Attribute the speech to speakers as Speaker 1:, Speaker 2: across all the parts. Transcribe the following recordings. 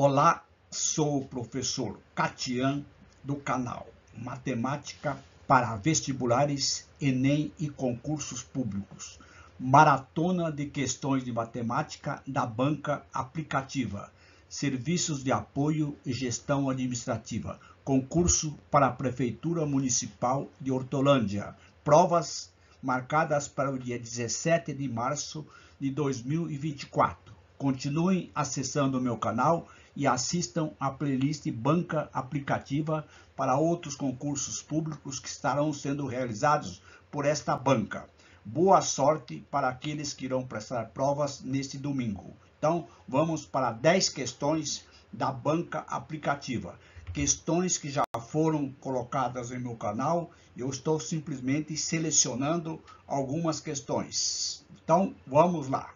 Speaker 1: Olá, sou o professor Catian do canal Matemática para Vestibulares, Enem e Concursos Públicos. Maratona de questões de matemática da banca aplicativa. Serviços de apoio e gestão administrativa. Concurso para a Prefeitura Municipal de Hortolândia. Provas marcadas para o dia 17 de março de 2024. Continuem acessando o meu canal e assistam a playlist Banca Aplicativa para outros concursos públicos que estarão sendo realizados por esta banca. Boa sorte para aqueles que irão prestar provas neste domingo. Então, vamos para 10 questões da Banca Aplicativa. Questões que já foram colocadas em meu canal. Eu estou simplesmente selecionando algumas questões. Então, vamos lá.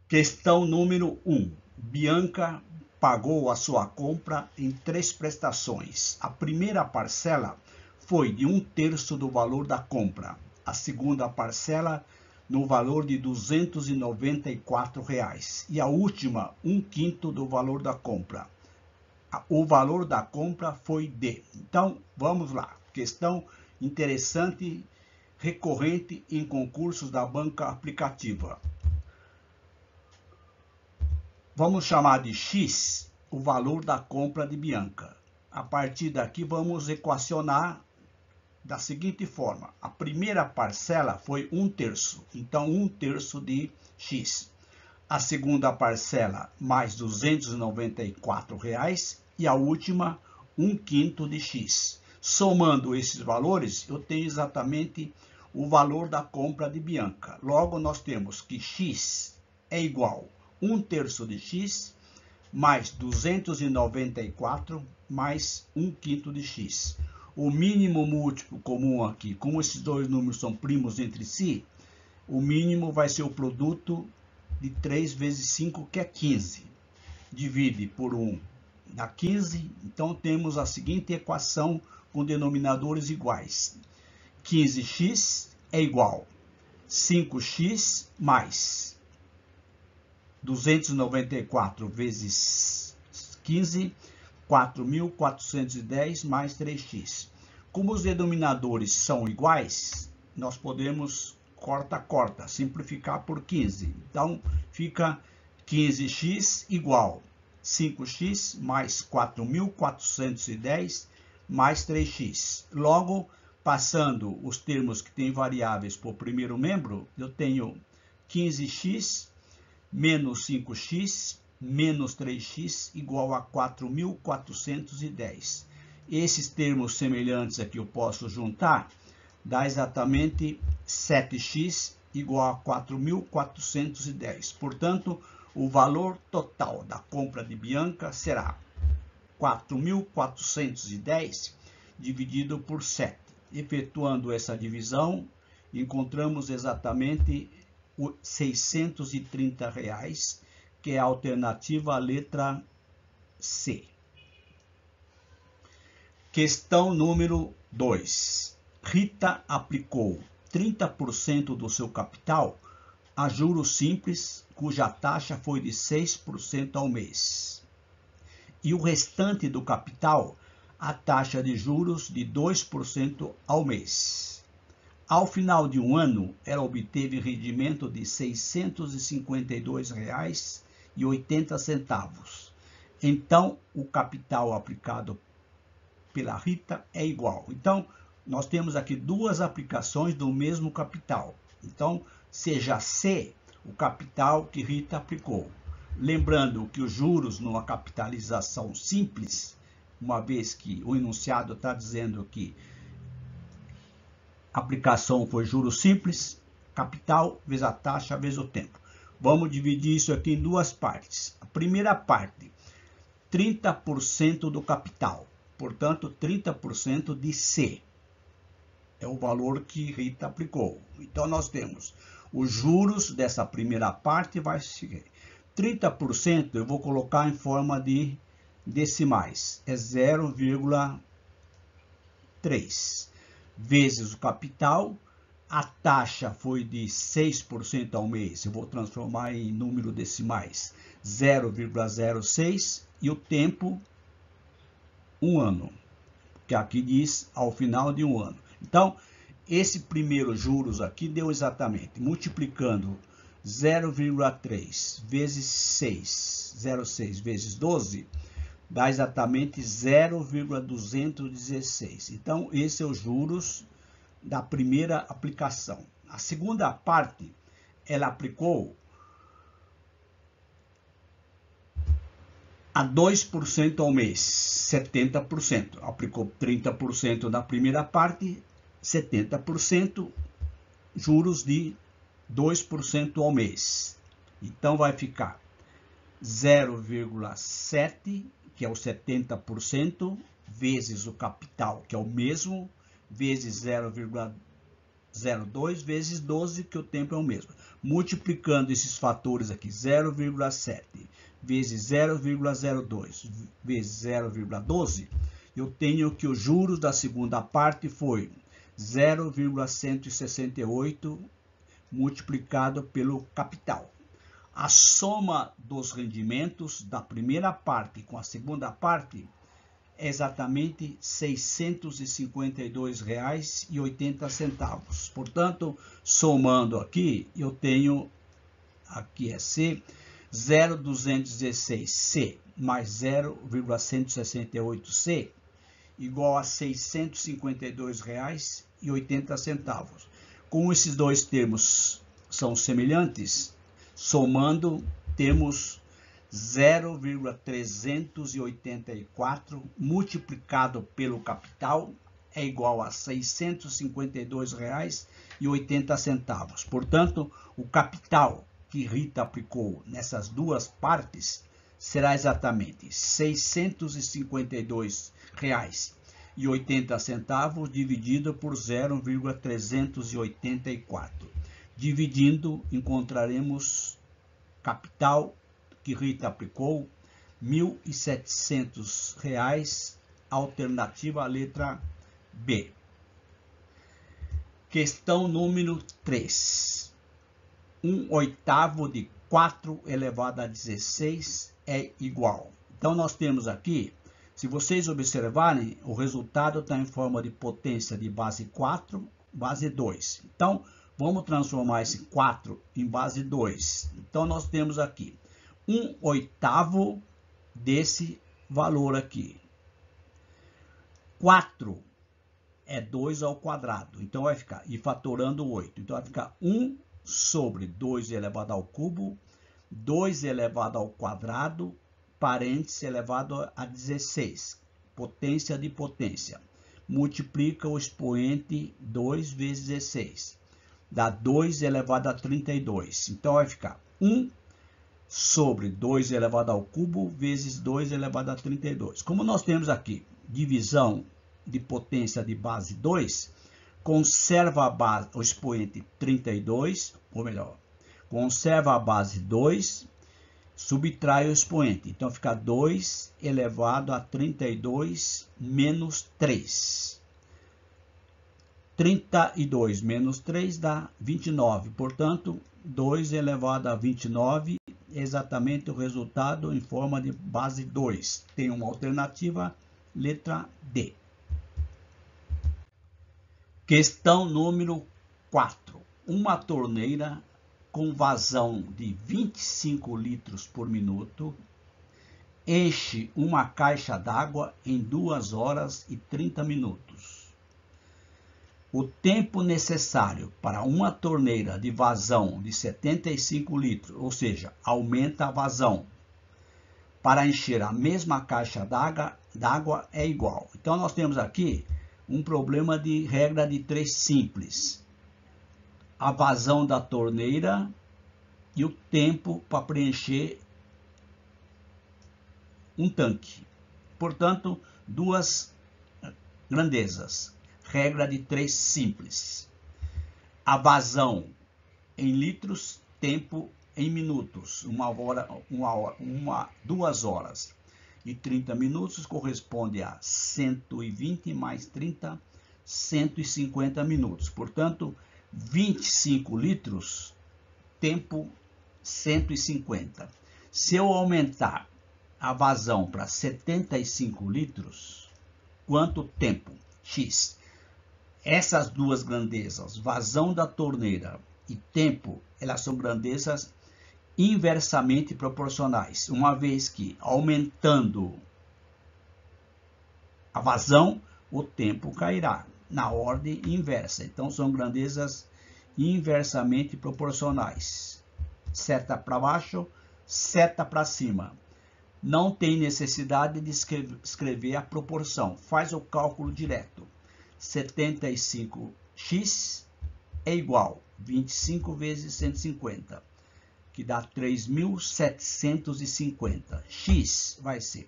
Speaker 1: Questão número 1. Bianca pagou a sua compra em 3 prestações. A primeira parcela foi de 1/3 do valor da compra. A segunda parcela no valor de R$ 294 e a última 1/5 do valor da compra. O valor da compra foi de. Então, vamos lá. Questão interessante, recorrente em concursos da banca aplicativa. Vamos chamar de X o valor da compra de Bianca. A partir daqui, vamos equacionar da seguinte forma. A primeira parcela foi 1/3, então 1/3 de X. A segunda parcela, mais R$ 294 e a última, 1/5 de X. Somando esses valores, eu tenho exatamente o valor da compra de Bianca. Logo, nós temos que X é igual a 1/3 de X mais 294 mais 1/5 de X. O mínimo múltiplo comum aqui, como esses dois números são primos entre si, o mínimo vai ser o produto de 3 vezes 5, que é 15. Divide por 1, dá 15. Então, temos a seguinte equação com denominadores iguais. 15x é igual a 5x mais 294 vezes 15, 4.410 mais 3x. Como os denominadores são iguais, nós podemos corta, simplificar por 15. Então, fica 15x igual a 5x mais 4.410 mais 3x. Logo, passando os termos que têm variáveis por primeiro membro, eu tenho 15x menos 5x menos 3x igual a 4.410. Esses termos semelhantes aqui eu posso juntar, dá exatamente 7x igual a 4.410. Portanto, o valor total da compra de Bianca será 4.410 dividido por 7. Efetuando essa divisão, encontramos exatamente R$ 630, que é a alternativa à letra C. Questão número 2. Rita aplicou 30% do seu capital a juros simples, cuja taxa foi de 6% ao mês. E o restante do capital, a taxa de juros de 2% ao mês. Ao final de um ano, ela obteve rendimento de R$ 652,80. Então, o capital aplicado pela Rita é igual. Então, nós temos aqui duas aplicações do mesmo capital. Então, seja C o capital que Rita aplicou. Lembrando que os juros numa capitalização simples, uma vez que o enunciado está dizendo que a aplicação foi juros simples, capital vezes a taxa vezes o tempo. Vamos dividir isso aqui em duas partes. A primeira parte, 30% do capital. Portanto, 30% de C. É o valor que Rita aplicou. Então, nós temos os juros dessa primeira parte, vai ser 30%, eu vou colocar em forma de decimais. É 0,3. Vezes o capital, A taxa foi de 6% ao mês. Eu vou transformar em número decimais. 0,06 e o tempo, 1 ano. Que aqui diz ao final de 1 ano. Então, esse primeiro juros aqui deu exatamente, multiplicando 0,3 vezes 6, 0,6 vezes 12, dá exatamente 0,216. Então, esse é o juros da primeira aplicação. A segunda parte, ela aplicou a 2% ao mês, 70%. Aplicou 30% na primeira parte, 70%, juros de 2% ao mês. Então, vai ficar 0,7, que é o 70%, vezes o capital, que é o mesmo, vezes 0,02, vezes 12, que o tempo é o mesmo. Multiplicando esses fatores aqui, 0,7 vezes 0,02 vezes 0,12, eu tenho que os juros da segunda parte foi 0,168 multiplicado pelo capital. A soma dos rendimentos da primeira parte com a segunda parte é exatamente R$ 652,80. Portanto, somando aqui, eu tenho, aqui é C, 0,216C mais 0,168C igual a R$ 652,80. Como esses dois termos são semelhantes, somando, temos 0,384 multiplicado pelo capital é igual a R$ 652,80. Portanto, o capital que Rita aplicou nessas duas partes será exatamente R$ 652,80 dividido por 0,384. Dividindo, encontraremos capital que Rita aplicou, R$ 1.700, alternativa a letra B. Questão número 3. 1/8 de 4 elevado a 16 é igual. Então, nós temos aqui, se vocês observarem, o resultado está em forma de potência de base 4, base 2. Então, vamos transformar esse 4 em base 2. Então, nós temos aqui 1/8 desse valor aqui. 4 é 2 ao quadrado. Então, vai ficar, e fatorando 8. Então, vai ficar 1 sobre 2 elevado ao cubo, 2 elevado ao quadrado, parênteses elevado a 16. Potência de potência. Multiplica o expoente 2 vezes 16. Dá 2 elevado a 32. Então, vai ficar 1 sobre 2 elevado ao cubo vezes 2 elevado a 32. Como nós temos aqui divisão de potência de base 2, conserva a base, o expoente 32, ou melhor, conserva a base 2, subtrai o expoente. Então, fica 2 elevado a 32 menos 3. 32 menos 3 dá 29. Portanto, 2 elevado a 29 é exatamente o resultado em forma de base 2. Tem uma alternativa, letra D. Questão número 4. Uma torneira com vazão de 25 litros por minuto enche uma caixa d'água em 2 horas e 30 minutos. O tempo necessário para uma torneira de vazão de 75 litros, ou seja, aumenta a vazão, para encher a mesma caixa d'água é igual. Então, nós temos aqui um problema de regra de 3 simples. A vazão da torneira e o tempo para preencher um tanque. Portanto, duas grandezas. Regra de 3 simples. A vazão em litros, tempo em minutos. 2 horas e 30 minutos corresponde a 120 mais 30, 150 minutos. Portanto, 25 litros, tempo 150. Se eu aumentar a vazão para 75 litros, quanto tempo? X. Essas duas grandezas, vazão da torneira e tempo, elas são grandezas inversamente proporcionais, uma vez que aumentando a vazão, o tempo cairá na ordem inversa. Então são grandezas inversamente proporcionais. Seta para baixo, seta para cima. Não tem necessidade de escrever a proporção. Faz o cálculo direto. 75x é igual a 25 vezes 150, que dá 3.750. X vai ser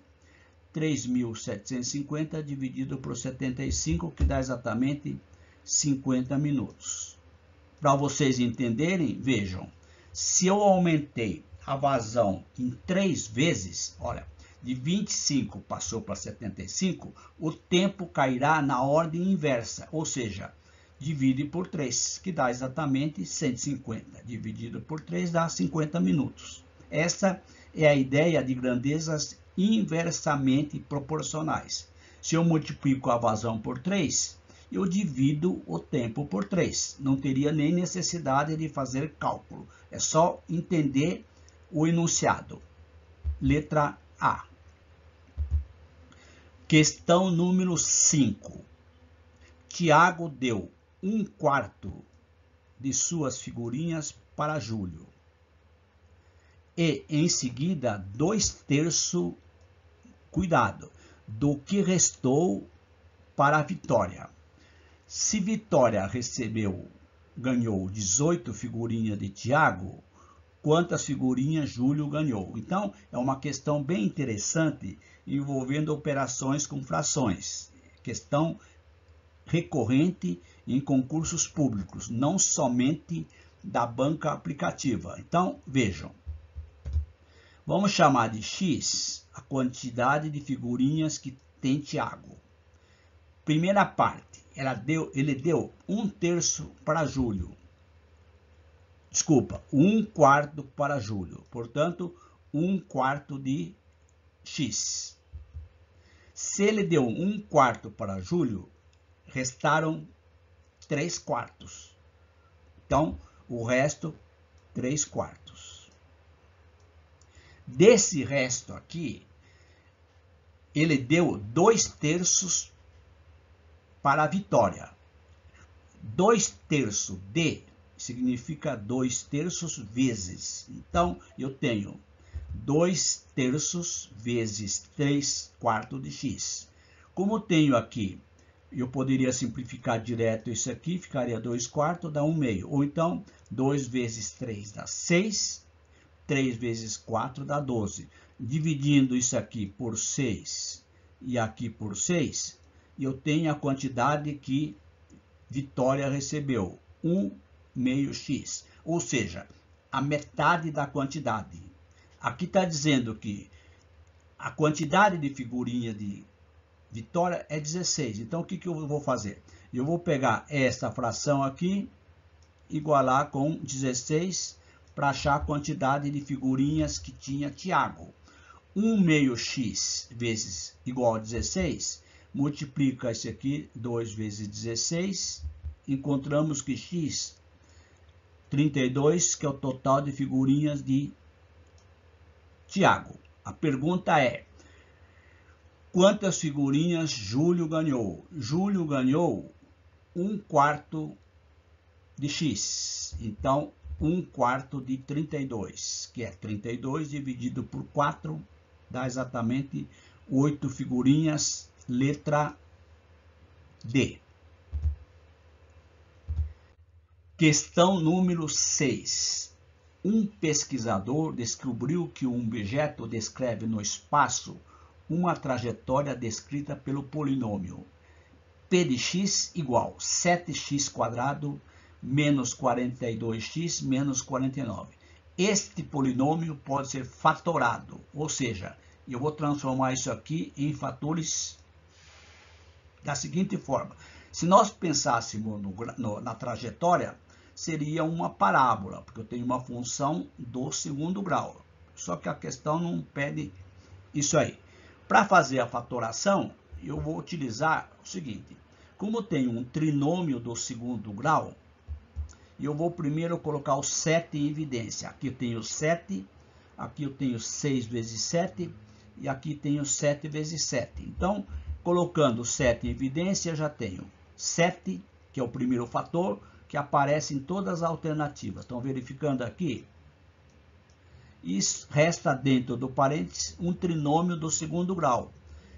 Speaker 1: 3.750 dividido por 75, que dá exatamente 50 minutos. Para vocês entenderem, vejam, se eu aumentei a vazão em 3 vezes, olha, de 25 passou para 75, o tempo cairá na ordem inversa, ou seja, divide por 3, que dá exatamente 150. Dividido por 3 dá 50 minutos. Essa é a ideia de grandezas inversamente proporcionais. Se eu multiplico a vazão por 3, eu divido o tempo por 3. Não teria nem necessidade de fazer cálculo. É só entender o enunciado. Letra A. Questão número 5. Tiago deu 1/4 de suas figurinhas para Júlio e, em seguida, 2/3, cuidado, do que restou para Vitória. Se Vitória ganhou 18 figurinhas de Tiago, quantas figurinhas Júlio ganhou? Então, é uma questão bem interessante envolvendo operações com frações. Questão recorrente em concursos públicos, não somente da banca aplicativa. Então, vejam. Vamos chamar de X a quantidade de figurinhas que tem Tiago. Primeira parte, ele deu 1/3 para Júlio. Desculpa, 1/4 para Júlio. Portanto, 1/4 de X. Se ele deu 1/4 para Júlio, restaram 3/4. Então, o resto, 3/4. Desse resto aqui, ele deu 2/3 para a Vitória. 2/3 de significa 2/3 vezes. Então, eu tenho 2/3 vezes 3/4 de X. Como tenho aqui, eu poderia simplificar direto isso aqui, ficaria 2/4, dá 1/2. Ou então, 2 vezes 3 dá 6, 3 vezes 4 dá 12. Dividindo isso aqui por 6 e aqui por 6, eu tenho a quantidade que Vitória recebeu, 1/2 X. Ou seja, a metade da quantidade. Aqui está dizendo que a quantidade de figurinha de Vitória é 16. Então, o que eu vou fazer? Eu vou pegar essa fração aqui, igualar com 16, para achar a quantidade de figurinhas que tinha Tiago. 1/2 X vezes igual a 16, multiplica esse aqui, 2 vezes 16, encontramos que X, 32, que é o total de figurinhas de Tiago. A pergunta é, quantas figurinhas Júlio ganhou? Júlio ganhou 1/4 de X. Então, 1/4 de 32, que é 32 dividido por 4, dá exatamente 8 figurinhas, letra D. Questão número 6. Um pesquisador descobriu que um objeto descreve no espaço uma trajetória descrita pelo polinômio p de x igual 7x² menos 42x menos 49. Este polinômio pode ser fatorado, ou seja, eu vou transformar isso aqui em fatores da seguinte forma. Se nós pensássemos na trajetória, seria uma parábola, porque eu tenho uma função do segundo grau. Só que a questão não pede isso aí. Para fazer a fatoração, eu vou utilizar o seguinte. Como eu tenho um trinômio do segundo grau, eu vou primeiro colocar o 7 em evidência. Aqui eu tenho 7, aqui eu tenho 6 vezes 7, e aqui tenho 7 vezes 7. Então, colocando 7 em evidência, já tenho 7, que é o primeiro fator, que aparece em todas as alternativas. Estão verificando aqui? Isso resta dentro do parênteses um trinômio do segundo grau.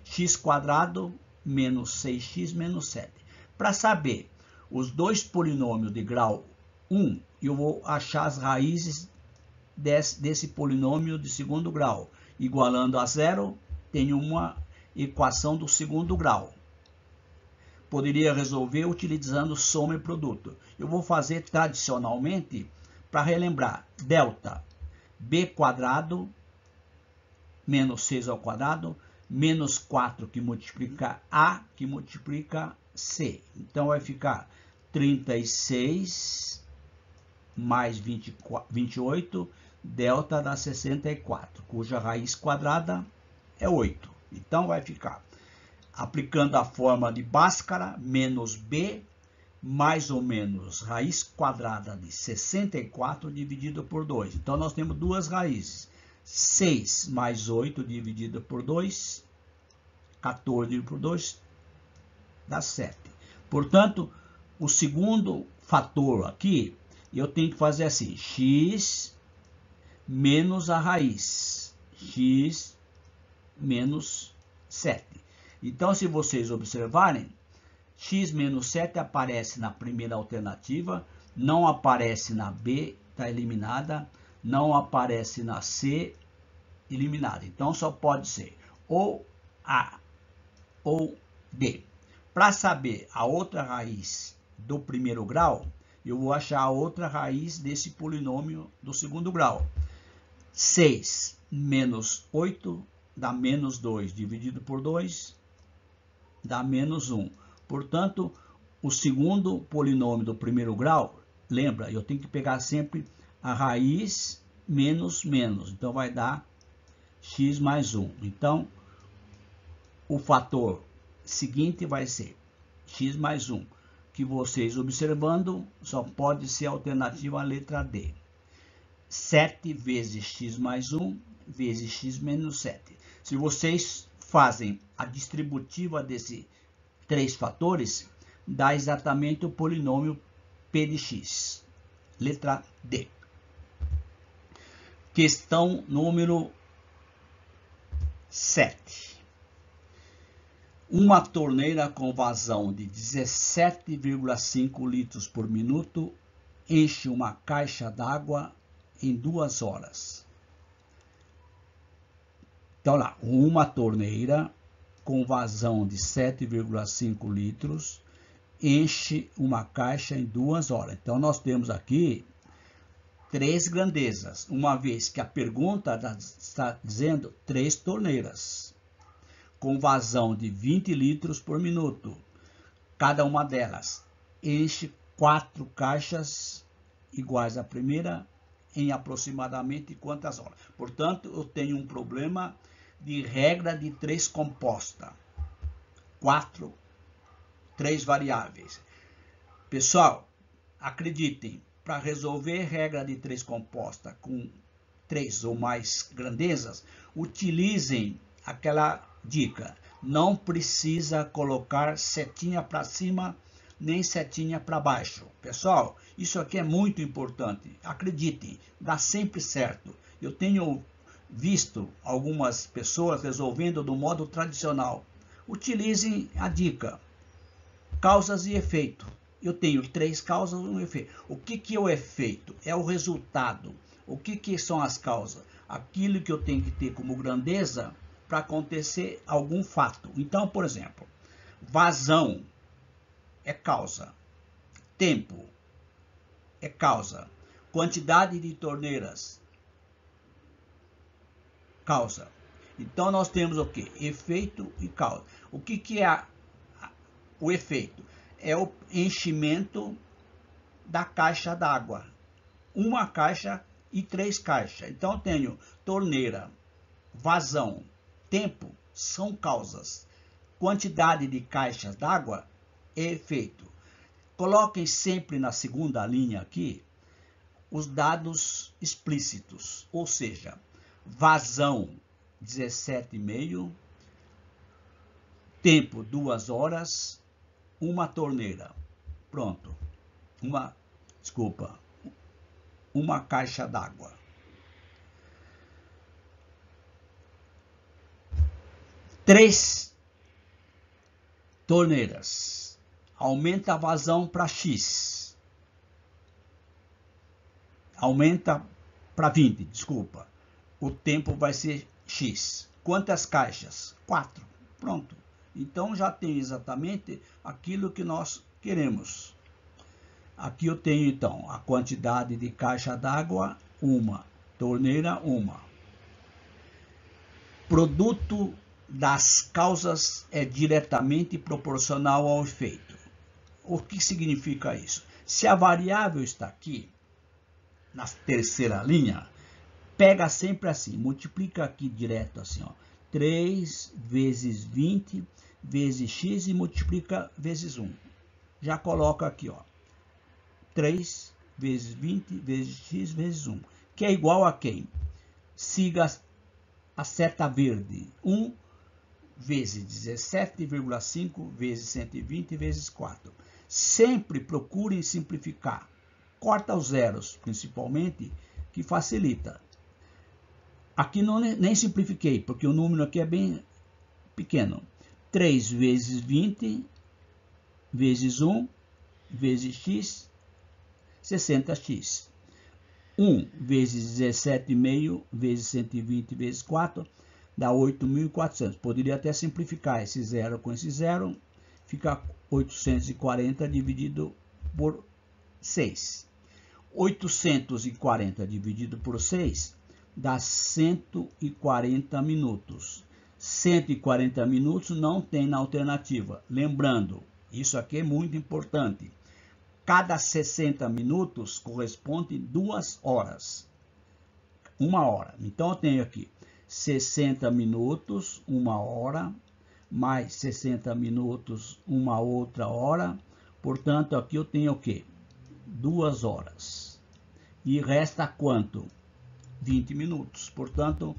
Speaker 1: X² menos 6x menos 7. Para saber os dois polinômios de grau 1, eu vou achar as raízes desse polinômio de segundo grau. Igualando a zero, tenho uma equação do segundo grau. Poderia resolver utilizando soma e produto. Eu vou fazer tradicionalmente, para relembrar, delta b² menos 6 ao quadrado, menos 4 que multiplica A, que multiplica C. Então, vai ficar 36 mais 28, delta dá 64, cuja raiz quadrada é 8. Então, vai ficar, aplicando a forma de Bhaskara, menos B, mais ou menos raiz quadrada de 64 dividido por 2. Então, nós temos duas raízes. 6 mais 8 dividido por 2, 14 dividido por 2, dá 7. Portanto, o segundo fator aqui, eu tenho que fazer assim, x menos a raiz, x menos 7. Então, se vocês observarem, x menos 7 aparece na primeira alternativa, não aparece na B, está eliminada, não aparece na C, eliminada. Então, só pode ser ou A ou D. Para saber a outra raiz do primeiro grau, eu vou achar a outra raiz desse polinômio do segundo grau. 6 menos 8 dá menos 2, dividido por 2 dá menos 1. Portanto, o segundo polinômio do primeiro grau, lembra, eu tenho que pegar sempre a raiz menos menos. Então, vai dar x mais 1. Então, o fator seguinte vai ser x mais 1, que vocês observando, só pode ser a alternativa a letra D. 7 vezes x mais 1 vezes x menos 7. Se vocês fazem a distributiva desses três fatores, dá exatamente o polinômio p de x. Letra D. Questão número 7. Uma torneira com vazão de 17,5 litros por minuto enche uma caixa d'água em 2 horas. Então lá, uma torneira com vazão de 7,5 litros enche uma caixa em 2 horas. Então nós temos aqui três grandezas, uma vez que a pergunta está dizendo 3 torneiras com vazão de 20 litros por minuto. Cada uma delas enche 4 caixas iguais à primeira em aproximadamente quantas horas? Portanto, eu tenho um problema de regra de 3 composta. 3 variáveis. Pessoal, acreditem, para resolver regra de 3 composta com 3 ou mais grandezas, utilizem aquela dica. Não precisa colocar setinha para cima nem setinha para baixo. Pessoal, isso aqui é muito importante. Acreditem, dá sempre certo. Eu tenho visto algumas pessoas resolvendo do modo tradicional. Utilizem a dica. Causas e efeito. Eu tenho 3 causas e um efeito. O que é o efeito? É o resultado. O que são as causas? Aquilo que eu tenho que ter como grandeza para acontecer algum fato. Então, por exemplo, vazão é causa. Tempo é causa. Quantidade de torneiras, causa. Então, nós temos o quê? Efeito e causa. O que é o efeito? É o enchimento da caixa d'água. Uma caixa e 3 caixas. Então, eu tenho torneira, vazão, tempo, são causas. Quantidade de caixas d'água é efeito. Coloquem sempre na segunda linha aqui os dados explícitos, ou seja, vazão 17,5, tempo 2 horas, uma torneira. Pronto. Uma caixa d'água. Três torneiras. Aumenta a vazão para X. Aumenta para 20, desculpa. O tempo vai ser X. Quantas caixas? 4. Pronto. Então já tem exatamente aquilo que nós queremos. Aqui eu tenho então a quantidade de caixa d'água, uma. Torneira, uma. Produto das causas é diretamente proporcional ao efeito. O que significa isso? Se a variável está aqui, na terceira linha, pega sempre assim, multiplica aqui direto assim, ó, 3 vezes 20 vezes x e multiplica vezes 1. Já coloca aqui, ó, 3 vezes 20 vezes x vezes 1, que é igual a quem? Siga a seta verde, 1 vezes 17,5 vezes 120 vezes 4. Sempre procurem simplificar. Corta os zeros, principalmente, que facilita. Aqui nem simplifiquei, porque o número aqui é bem pequeno. 3 vezes 20 vezes 1 vezes x, 60x. 1 vezes 17,5 vezes 120 vezes 4 dá 8.400. Poderia até simplificar esse zero com esse zero. Fica 840 dividido por 6. 840 dividido por 6 dá 140 minutos. 140 minutos não tem na alternativa. Lembrando, isso aqui é muito importante. Cada 60 minutos corresponde 2 horas. 1 hora. Então, eu tenho aqui 60 minutos, 1 hora, mais 60 minutos, uma outra hora. Portanto, aqui eu tenho o quê? 2 horas. E resta quanto? 20 minutos. Portanto,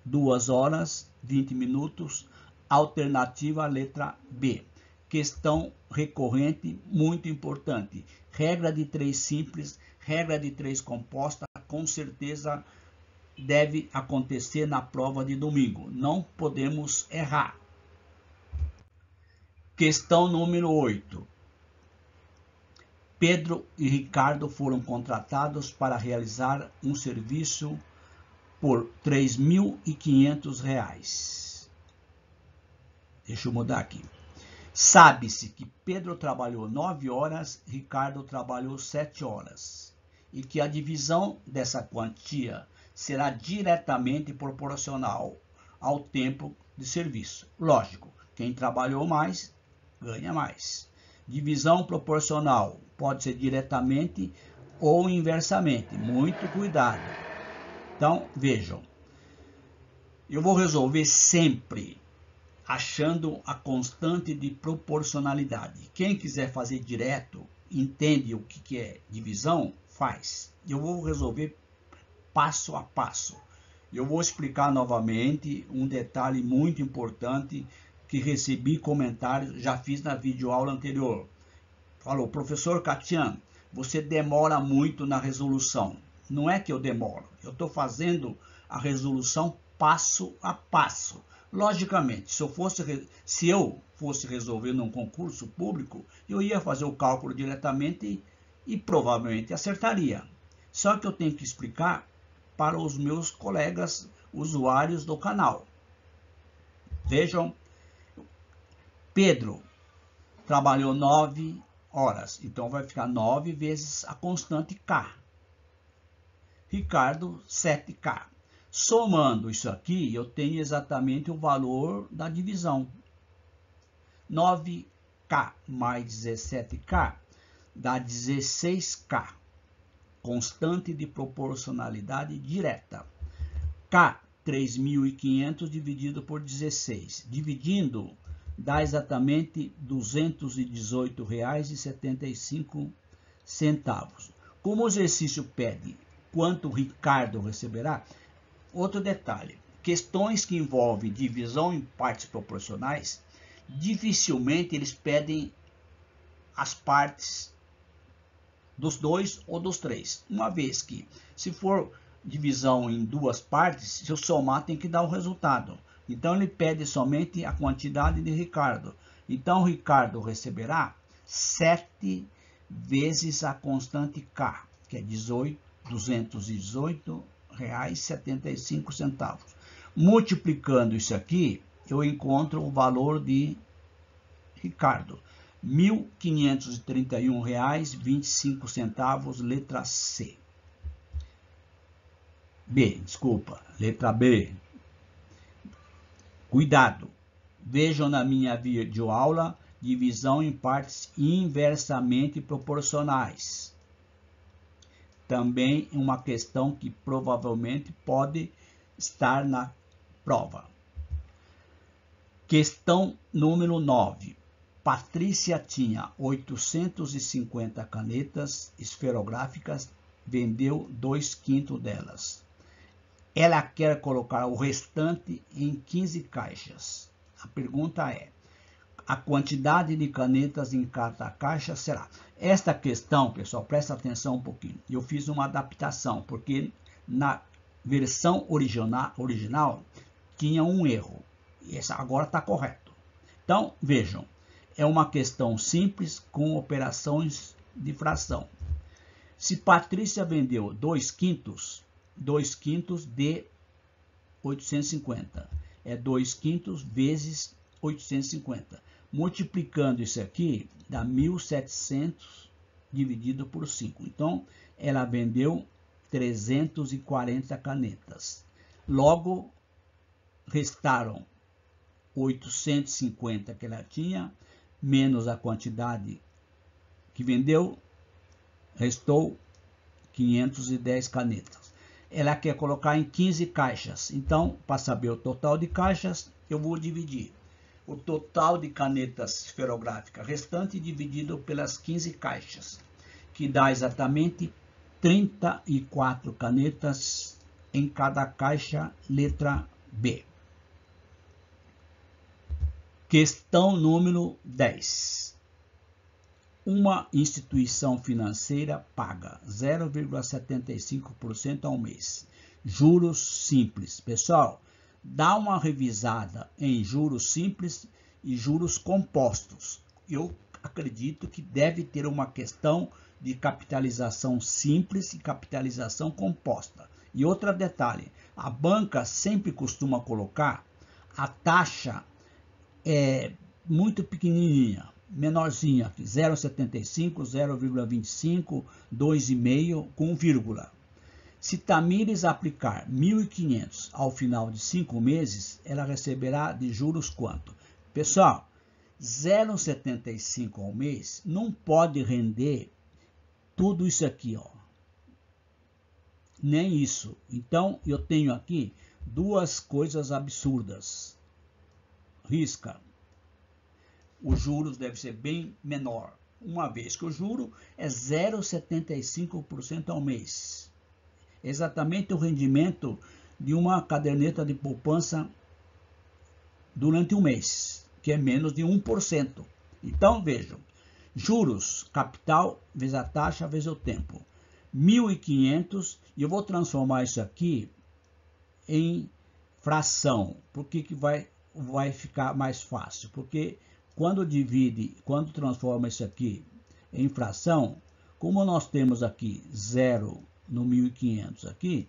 Speaker 1: 2 horas, 20 minutos. Alternativa, letra B. Questão recorrente, muito importante. Regra de 3 simples, regra de 3 composta, com certeza deve acontecer na prova de domingo. Não podemos errar. Questão número 8. Pedro e Ricardo foram contratados para realizar um serviço por R$ 3.500. Deixa eu mudar aqui. Sabe-se que Pedro trabalhou 9 horas, Ricardo trabalhou 7 horas. E que a divisão dessa quantia será diretamente proporcional ao tempo de serviço. Lógico, quem trabalhou mais, ganha mais. Divisão proporcional pode ser diretamente ou inversamente. Muito cuidado. Então, vejam. Eu vou resolver sempre achando a constante de proporcionalidade. Quem quiser fazer direto, entende o que é divisão, faz. Eu vou resolver passo a passo. Eu vou explicar novamente um detalhe muito importante que recebi comentários, já fiz na videoaula anterior. Falou, professor Catian, você demora muito na resolução. Não é que eu demoro, eu estou fazendo a resolução passo a passo. Logicamente, se eu fosse resolver num concurso público, eu ia fazer o cálculo diretamente e provavelmente acertaria. Só que eu tenho que explicar para os meus colegas usuários do canal. Vejam, Pedro trabalhou 9 horas, então vai ficar 9 vezes a constante K. Ricardo, 7K. Somando isso aqui, eu tenho exatamente o valor da divisão. 9K mais 17K dá 16K, constante de proporcionalidade direta. K, 3.500 dividido por 16. Dividindo, dá exatamente R$ 218,75. Como o exercício pede quanto o Ricardo receberá, outro detalhe, questões que envolvem divisão em partes proporcionais, dificilmente eles pedem as partes dos 2 ou dos 3, uma vez que, se for divisão em duas partes, se eu somar tem que dar o resultado. Então ele pede somente a quantidade de Ricardo. Então Ricardo receberá 7 vezes a constante K, que é R$ 218,75. Multiplicando isso aqui, eu encontro o valor de Ricardo, R$ 1.531,25, letra C. Letra B. Cuidado! Vejam na minha videoaula divisão em partes inversamente proporcionais. Também uma questão que provavelmente pode estar na prova. Questão número 9. Patrícia tinha 850 canetas esferográficas, vendeu 2/5 delas. Ela quer colocar o restante em 15 caixas. A pergunta é: a quantidade de canetas em cada caixa será? Esta questão, pessoal, presta atenção um pouquinho. Eu fiz uma adaptação, porque na versão original tinha um erro. E essa agora está correto. Então, vejam, é uma questão simples com operações de fração. Se Patrícia vendeu 2/5, 2/5 de 850. É 2/5 vezes 850. Multiplicando isso aqui, dá 1.700 dividido por 5. Então, ela vendeu 340 canetas. Logo, restaram 850 que ela tinha, menos a quantidade que vendeu, restou 510 canetas. Ela quer colocar em 15 caixas. Então, para saber o total de caixas, eu vou dividir o total de canetas esferográficas restante dividido pelas 15 caixas, que dá exatamente 34 canetas em cada caixa, letra B. Questão número 10. Uma instituição financeira paga 0,75% ao mês. Juros simples. Pessoal, dá uma revisada em juros simples e juros compostos. Eu acredito que deve ter uma questão de capitalização simples e capitalização composta. E outro detalhe, a banca sempre costuma colocar a taxa muito pequenininha, menorzinha, 0,75, 0,25, 2,5 com vírgula. Se Tamires aplicar 1.500 ao final de 5 meses, ela receberá de juros quanto? Pessoal, 0,75 ao mês não pode render tudo isso aqui, ó. Nem isso. Então, eu tenho aqui duas coisas absurdas. Risca. Os juros devem ser bem menor, uma vez que o juro é 0,75% ao mês. Exatamente o rendimento de uma caderneta de poupança durante um mês, que é menos de 1%. Então, vejam, juros, capital, vezes a taxa, vezes o tempo. 1.500, e eu vou transformar isso aqui em fração. Por que vai ficar mais fácil? Porque quando transforma isso aqui em fração, como nós temos aqui 0 no 1.500 aqui,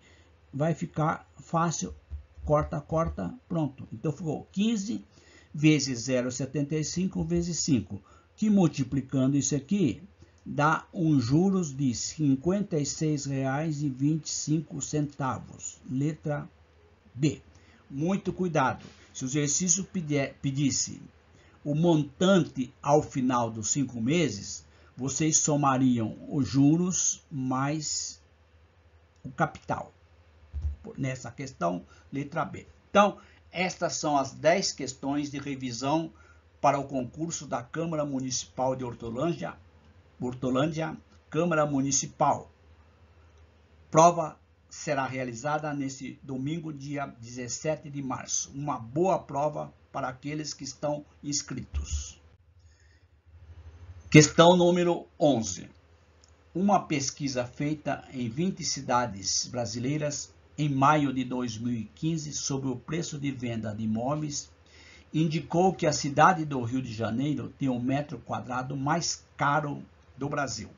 Speaker 1: vai ficar fácil, corta, pronto. Então ficou 15 vezes 0,75 vezes 5, que multiplicando isso aqui, dá juros de R$ 56,25, letra B. Muito cuidado, se o exercício pedisse o montante ao final dos 5 meses, vocês somariam os juros mais o capital. Nessa questão, letra B. Então, estas são as 10 questões de revisão para o concurso da Câmara Municipal de Hortolândia, Câmara Municipal. Prova será realizada nesse domingo, dia 17 de março. Uma boa prova para aqueles que estão inscritos. Questão número 11. Uma pesquisa feita em 20 cidades brasileiras em maio de 2015 sobre o preço de venda de imóveis indicou que a cidade do Rio de Janeiro tem o metro quadrado mais caro do Brasil.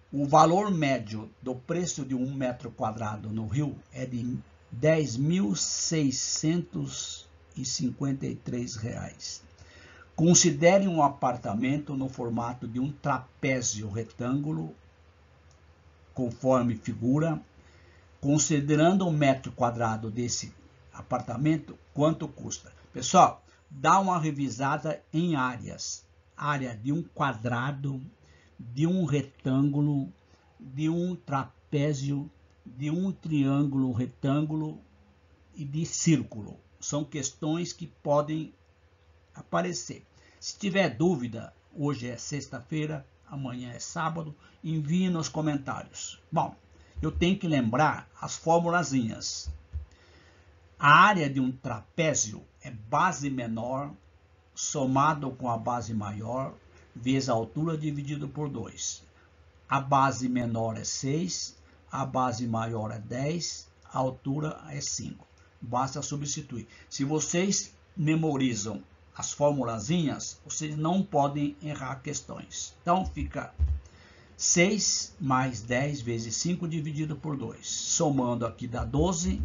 Speaker 1: O valor médio do preço de um metro quadrado no Rio é de R$ 10.653. Considere um apartamento no formato de um trapézio retângulo, conforme figura. Considerando um metro quadrado desse apartamento, quanto custa? Pessoal, dá uma revisada em áreas. Área de um quadrado, de um retângulo, de um trapézio, de um triângulo retângulo e de círculo. São questões que podem aparecer. Se tiver dúvida, hoje é sexta-feira, amanhã é sábado, envie nos comentários. Bom, eu tenho que lembrar as formulazinhas. A área de um trapézio é base menor somado com a base maior vezes a altura dividido por 2. A base menor é 6, a base maior é 10, a altura é 5. Basta substituir. Se vocês memorizam as formulazinhas, vocês não podem errar questões. Então fica 6 mais 10 vezes 5 dividido por 2. Somando aqui dá 12,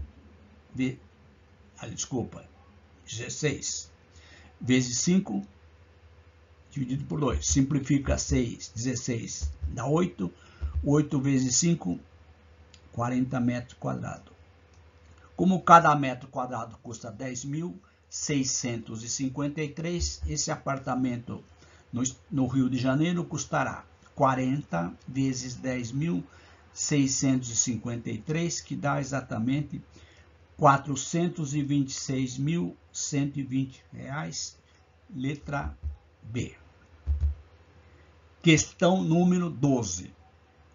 Speaker 1: 16 vezes 5 dividido por 2. Simplifica 6, 16 dá 8. 8 vezes 5, 40 metros quadrados. Como cada metro quadrado custa 10.653, esse apartamento no Rio de Janeiro custará 40 vezes 10.653, que dá exatamente R$ 426.120. Letra B. Questão número 12.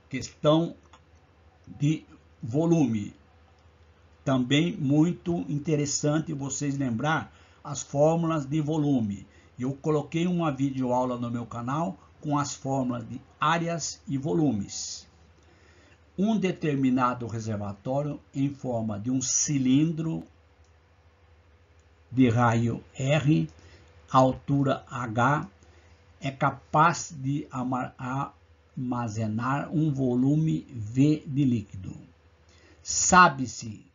Speaker 1: Questão de volume. Também muito interessante vocês lembrar as fórmulas de volume. Eu coloquei uma videoaula no meu canal com as fórmulas de áreas e volumes. Um determinado reservatório em forma de um cilindro de raio R, altura H, é capaz de armazenar um volume V de líquido. Sabe-se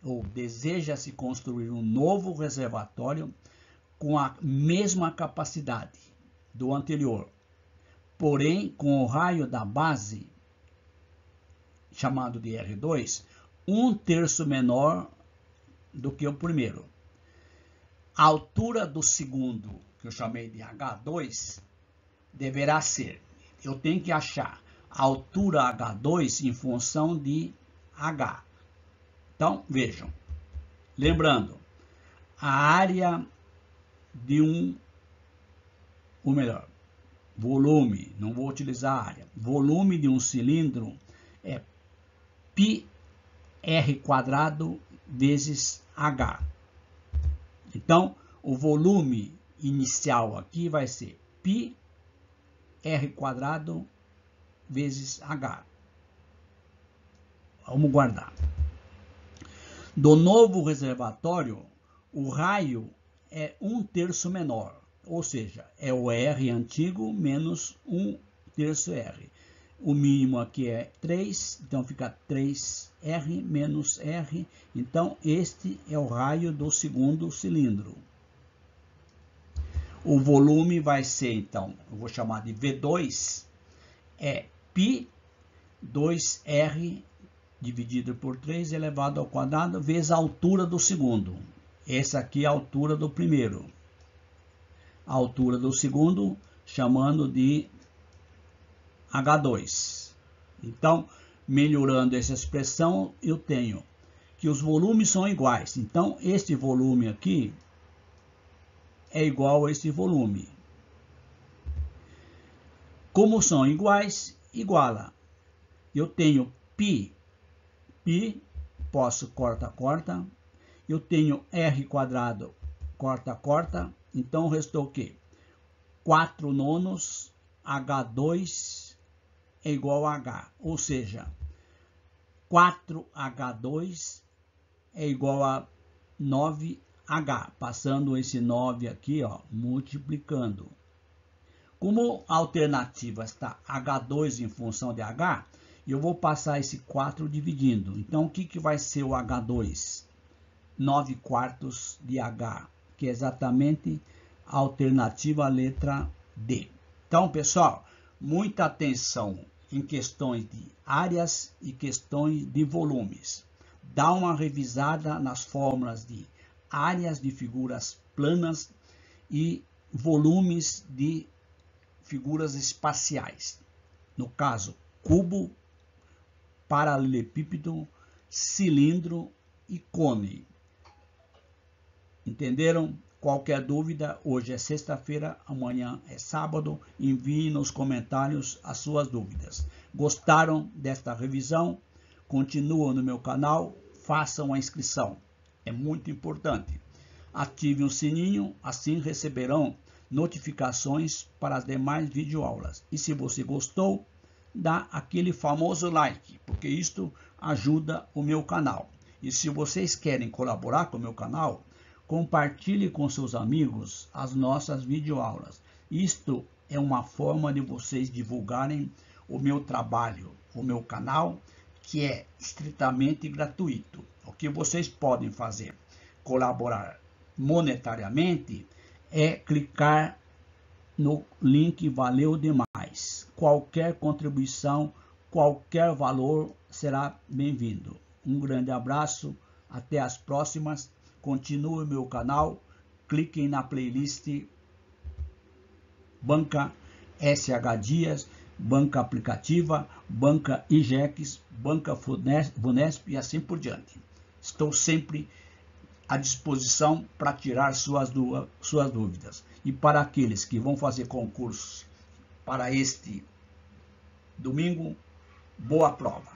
Speaker 1: ou deseja-se construir um novo reservatório com a mesma capacidade do anterior, porém com o raio da base, chamado de R2, 1/3 menor do que o primeiro. A altura do segundo, que eu chamei de H2, deverá ser, eu tenho que achar a altura H2 em função de H. Então, vejam, lembrando, a área de volume, não vou utilizar a área, volume de um cilindro é πr² vezes H. Então, o volume inicial aqui vai ser πr² vezes H. Vamos guardar. Do novo reservatório, o raio é 1/3 menor, ou seja, é o R antigo menos 1/3 R. O mínimo aqui é 3, então fica 3R menos R. Então, este é o raio do segundo cilindro. O volume vai ser, então, eu vou chamar de V2, é π2R dividido por 3 elevado ao quadrado vezes a altura do segundo. Essa aqui é a altura do primeiro. A altura do segundo, chamando de H2. Então, melhorando essa expressão, eu tenho que os volumes são iguais. Então, este volume aqui é igual a este volume. Como são iguais, iguala. Eu tenho π, posso corta. Eu tenho r², corta. Então, restou o quê? 4 nonos, H2 é igual a H. Ou seja, 4H2 é igual a 9H. Passando esse 9 aqui, ó, multiplicando. Como a alternativa está H2 em função de H, eu vou passar esse 4 dividindo. Então, o que vai ser o H2? 9/4 de H, que é exatamente a alternativa letra D. Então, pessoal, muita atenção em questões de áreas e questões de volumes. Dá uma revisada nas fórmulas de áreas de figuras planas e volumes de figuras espaciais. No caso, cubo, paralelepípedo, cilindro e cone. Entenderam? Qualquer dúvida, hoje é sexta-feira, amanhã é sábado, envie nos comentários as suas dúvidas. Gostaram desta revisão? Continuam no meu canal, façam a inscrição, é muito importante. Ative o sininho, assim receberão notificações para as demais videoaulas. E se você gostou, dá aquele famoso like, porque isto ajuda o meu canal. E se vocês querem colaborar com o meu canal, compartilhe com seus amigos as nossas videoaulas. Isto é uma forma de vocês divulgarem o meu trabalho, o meu canal, que é estritamente gratuito. O que vocês podem fazer, colaborar monetariamente, é clicar no link Valeu Demais. Qualquer contribuição, qualquer valor será bem-vindo. Um grande abraço, até as próximas. Continue o meu canal, cliquem na playlist Banca SH Dias, Banca Aplicativa, Banca IGEX, Banca Vunesp e assim por diante. Estou sempre à disposição para tirar suas dúvidas. E para aqueles que vão fazer concursos para este domingo, boa prova.